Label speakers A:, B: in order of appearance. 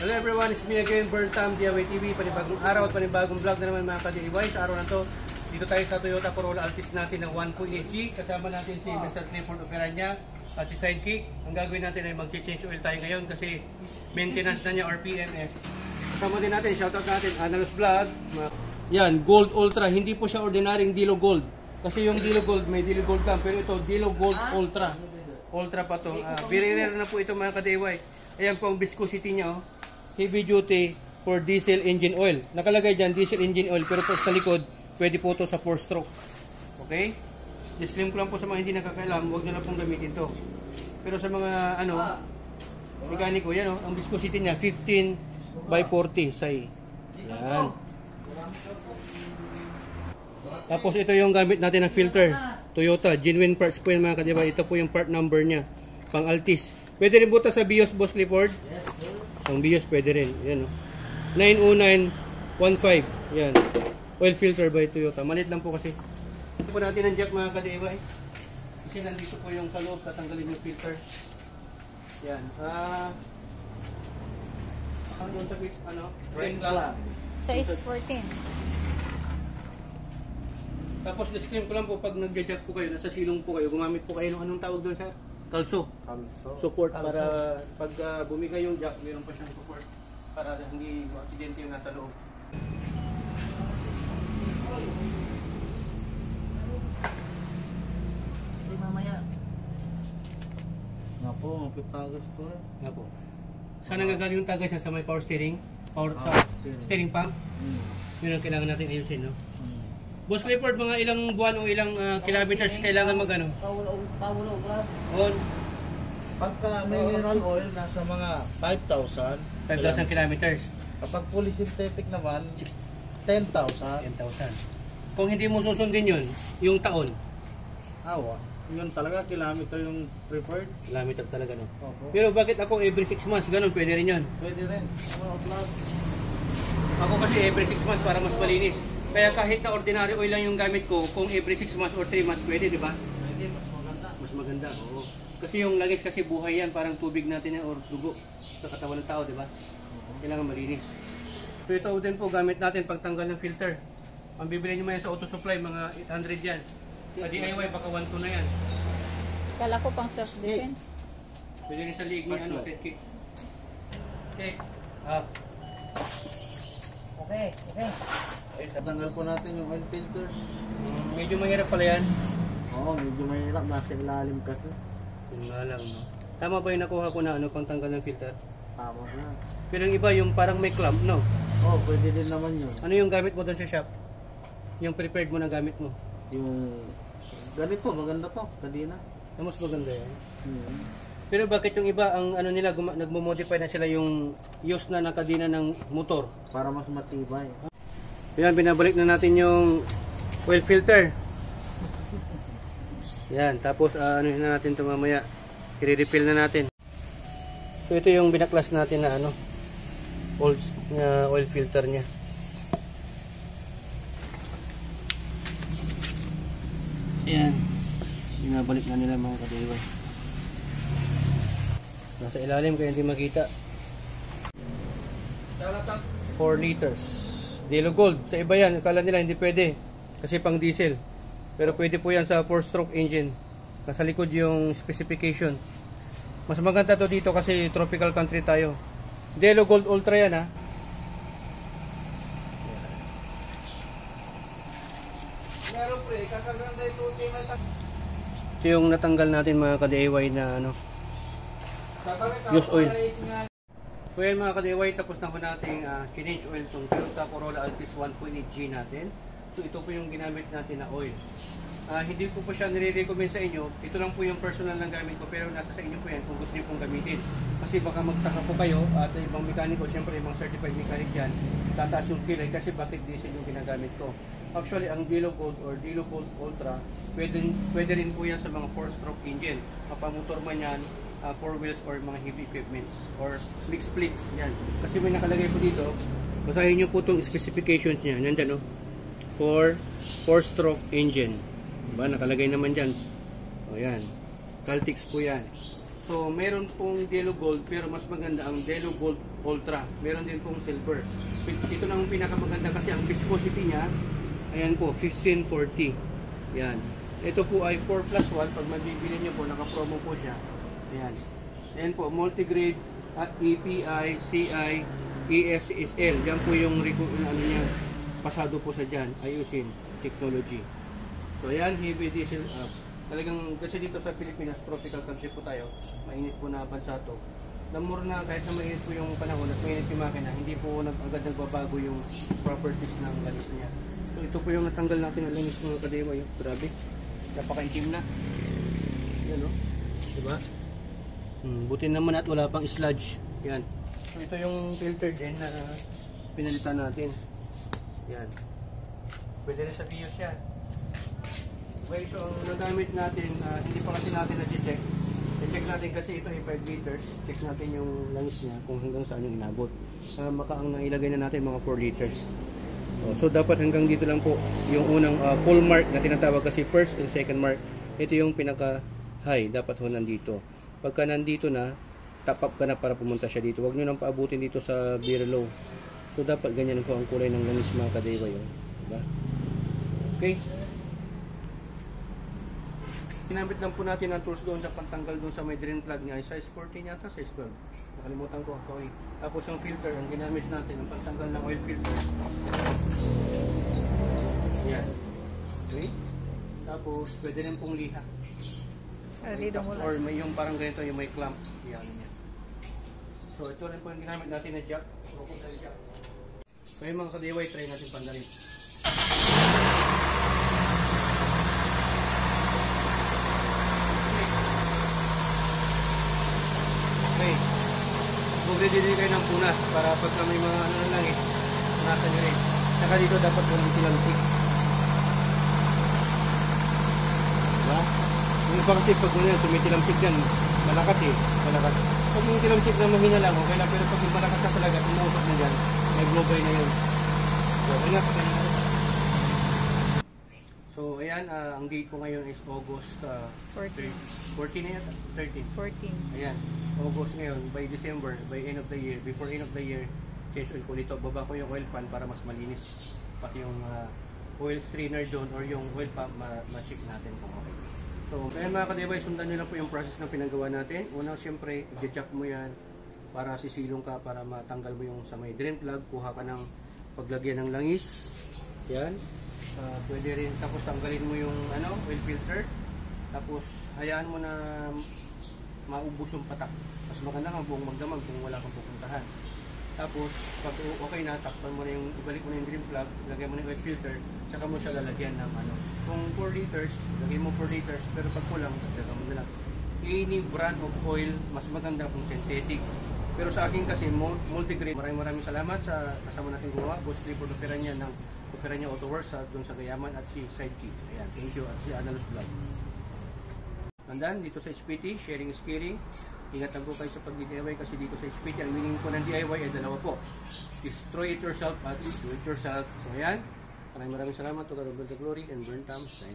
A: Hello everyone, it's me again, Bertam, DIY TV. Panibagong araw at panibagong vlog na naman mga ka-DIY. Sa araw na to, dito tayo sa Toyota Corolla Altis natin ng 1.8G. Kasama natin si Mr. Clifford Operanya at si Sidekick. Ang gagawin natin ay mag-change oil tayo ngayon kasi maintenance na niya or PMS. Kasama din natin, shoutout natin, Analos Vlog. Yan, Gold Ultra. Hindi po siya ordinaryong Dilo Gold. Kasi yung Dilo Gold, may Dilo Gold cam. Pero ito, Dilo Gold Ultra. Ultra pa to. Very rare na po ito mga ka-DIY. Ayan po ang viscosity niya. Oh. Heavy duty for diesel engine oil. Nakalagay dyan, diesel engine oil. Pero po sa likod, pwede po ito sa 4-stroke. Okay? Disclaim ko lang po sa mga hindi nakakailam, huwag nyo na pong gamitin to. Pero sa mga mekaniko, yan oh, ang viscosity niya, 15/40 say. Yan. Tapos ito yung gamit natin na filter. Toyota, genuine parts po yan mga kadiba. Ito po yung part number niya. Pang Altis. Pwede rin buta sa BIOS, Boss Clifford? Yes, sir. Pang BIOS pwede rin. Yan o. 90915. Yan. Oil filter by Toyota. Malit lang po kasi. Ito po natin ang jack mga kadiba. Kasi nandito po yung sa loob. Tatanggalin yung filter. Yan. Yung sa rain glass.
B: Size 14.
A: Tapos disclaim ko lang po pag nagja-jack po kayo, nasa silong po kayo, gumamit po kayo ng anong tawag doon sa kalso. Support para pag bumigay yung jack, meron pa siyang support para hindi aksidente yung nasa loob.
C: Hindi mamaya. Nga po, magpitagas to eh.
A: Nga po. Saan nagagaling yung tagas niya sa may power steering? Power sa steering pump? Yun ang kailangan natin ayusin, no? Boss Clifford, mga ilang buwan o ilang kilometers kailangan mag-ano? On?
C: Pagka mineral oil, nasa mga 5,000.
A: 5,000 kilometers.
C: Kapag fully synthetic naman, 10,000.
A: 10,000. Kung hindi mo susundin yun, yung taon?
C: Awa. Yun talaga, kilometer yung preferred.
A: Kilometer talaga, no?
C: Opo.
A: Pero bakit ako every 6 months, ganun, pwede rin yun?
C: Pwede rin.
A: Ako kasi every 6 months para mas malinis. Kaya kahit na ordinary oil lang yung gamit ko, kung every 6 months or 3 months pwede, di ba?
C: Pwede, mas maganda.
A: Mas maganda, oo. Kasi yung langis kasi buhay yan, parang tubig natin yan or dugo sa katawan ng tao, di ba? Kailangan malinis. So ito din po gamit natin pagtanggal ng filter. Ang bibili nyo yan sa auto supply, mga 800 yan. Sa DIY, baka 1.2 na yan.
B: Kala ko pang self-defense.
A: Pwede rin sa liig may ano, kick. Okay.
C: Okay. Tanggal po natin yung oil filter.
A: Medyo mahirap pala yan.
C: Oo, medyo mahirap. Nasa ilalim kasi.
A: Yun nga lang, no? Tama ba yung nakuha ko na ano, pang tanggal ng filter?
C: Tama na.
A: Pero yung iba, yung parang may clamp, no?
C: Oo, pwede din naman yun.
A: Ano yung gamit mo doon sa shop? Yung prepared mo na gamit mo?
C: Yung ganito, maganda to. Kadina.
A: Mas maganda yan. Pero bakit yung iba, ang ano nila, nagmo-modify na sila yung use na nakadina ng motor?
C: Para mas matibay.
A: Yan, binabalik na natin yung oil filter. Yan, tapos ano na natin ito mamaya. I-refill na natin. So ito yung binaklas natin na ano, oil filter niya. Yan. Binabalik na nila mga ka-DIY. Nasa ilalim kaya hindi makita. 4 liters. Dilo Gold. Sa iba yan, akala nila hindi pwede. Kasi pang diesel. Pero pwede po yan sa 4-stroke engine. Nasa likod yung specification. Mas maganda to dito kasi tropical country tayo. Dilo Gold Ultra yan ha. Ito yung natanggal natin mga ka-DIY na ano, use oil. So yan mga ka-DIY, tapos na po natin change oil itong Toyota Corolla Altis 1.8G natin. So ito po yung ginamit natin na oil. Hindi po siya nire-recommend sa inyo. Ito lang po yung personal na gamit ko, pero nasa sa inyo po yan kung gusto niyo pong gamitin. Kasi baka magtaka po kayo at ibang mekaniko, siyempre ibang certified mechanic dyan, tataas yung kilay kasi bakit diesel yung ginagamit ko. Actually, ang Dilo Gold or Dilo Gold Ultra, pwede rin po yan sa mga 4-stroke engine. Mapamotor man yan, 4 wheels or mga heavy equipments or mixed splits yan. Kasi may nakalagay po dito, basahin nyo po itong specifications niya. Nandyan, no? For 4-stroke engine. Diba? Nakalagay naman dyan. O yan. Caltex po yan. So So, meron pong Delo Gold, pero mas maganda ang Delo Gold Ultra. Meron din pong silver. Ito na ang pinakamaganda kasi ang viscosity niya, ayan po, 1540. Yan. Ito po ay 4+1. Pag mabibili niyo po, naka-promo po siya. Ayan. Ayan po, multigrade at EPI, CI, ESSL. Yan po yung ano niya, pasado po sa dyan, ayusin, technology. So ayan, heavy diesel up. Talagang kasi dito sa Pilipinas, tropical country po tayo, mainit po na bansa to. Namura na kahit na mainit po yung panahon at mainit yung makina, hindi po agad nagbabago yung properties ng langis niya. So ito po yung natanggal natin ng langis mga kadewa. Yung grabe, napakaitim na. Yan o, diba? Buti naman at wala pang sludge. Yan. So ito yung filter din na pinalitan natin. Yan. Pwede rin sa BIOS yan. Okay, so ang nagamit natin, hindi pa kasi natin na-check. I-check natin kasi ito ay 5 liters. Check natin yung langis niya kung hanggang saan yung inabot. Maka ang nailagay na natin mga 4 liters. So dapat hanggang dito lang po yung unang full mark na tinatawag kasi first and second mark. Ito yung pinaka high, dapat ho nandito. Pagka nandito na, top up ka na para pumunta siya dito. Huwag nyo nang paabutin dito sa beer low. So dapat ganyan po ang kulay ng langis mga kadewa yun. Diba? Okay. Ginamit lang po natin ang tools doon sa pantanggal doon sa may drain plug niya. Size 14 yata, size 12. Nakalimutan ko, sorry. Tapos yung filter, ang ginamit natin, ang pantanggal ng oil filter. Yan. Okay. Tapos, pwede rin pong liha. Or may yung parang ganito, yung may clamp. Yan niya. So, ito rin po yung ginamit natin na jack. Jack. So, yung mga ka-DIY, try natin pandalin. Okay. Magre-deliver kayo ng punas para pagka may mga ano na lang punasan nyo rin. Saka dito dapat walang tilamsik. Diba? Yung iba kasi pag tumitilamsik yan, malakas malakas. Pag yung tilamsik na mahina lang, okay lang. Pero pag yung malakas na talaga, tumuusap na dyan, may blow-by na yun. So, ingat. So, ayan, ang date ko ngayon is August
B: 14.
A: 14 na yata? 13.
B: 14.
A: Ayan, August ngayon, by December, by end of the year, before end of the year, change oil ko nito. Baba ko yung oil pan para mas malinis. Pati yung oil strainer doon or yung oil pump, ma-check natin kung okay. So, kaya mga ka-DIY, sundan nyo lang po yung process na pinagawa natin. Una, siyempre, i-check mo yan para sisilong ka, para matanggal mo yung sa may drain plug. Kuha ka ng paglagyan ng langis. Yan. Pwede rin, tapos tanggalin mo yung oil filter. Tapos, hayaan mo na maubos yung patak. Mas maganda kang buong magdamag kung wala kang pupuntahan. Tapos, pag okay na, takpan mo na yung, ibalik mo na yung drain plug, lagay mo na yung oil filter, tsaka mo siya lalagyan ng Kung 4 liters, lagay mo 4 liters, pero pag kulang, lagay mo na lang. Any brand of oil, mas maganda kung synthetic. Pero sa akin kasi, multigrade. Maraming salamat sa kasama natin gumawa. Boss Clifford Operanya ng Operanya Auto Works doon sa Gayaman at si Sidekick. Ayan, thank you. At si Analos Vlog. Tandaan, dito sa SPT, sharing is caring. Ingatan po kayo sa pag-DIY kasi dito sa SPT, ang meaning po ng DIY ay dalawa po. Destroy it yourself at do it yourself. So ayan, maraming salamat to God of the glory and burn thumbs.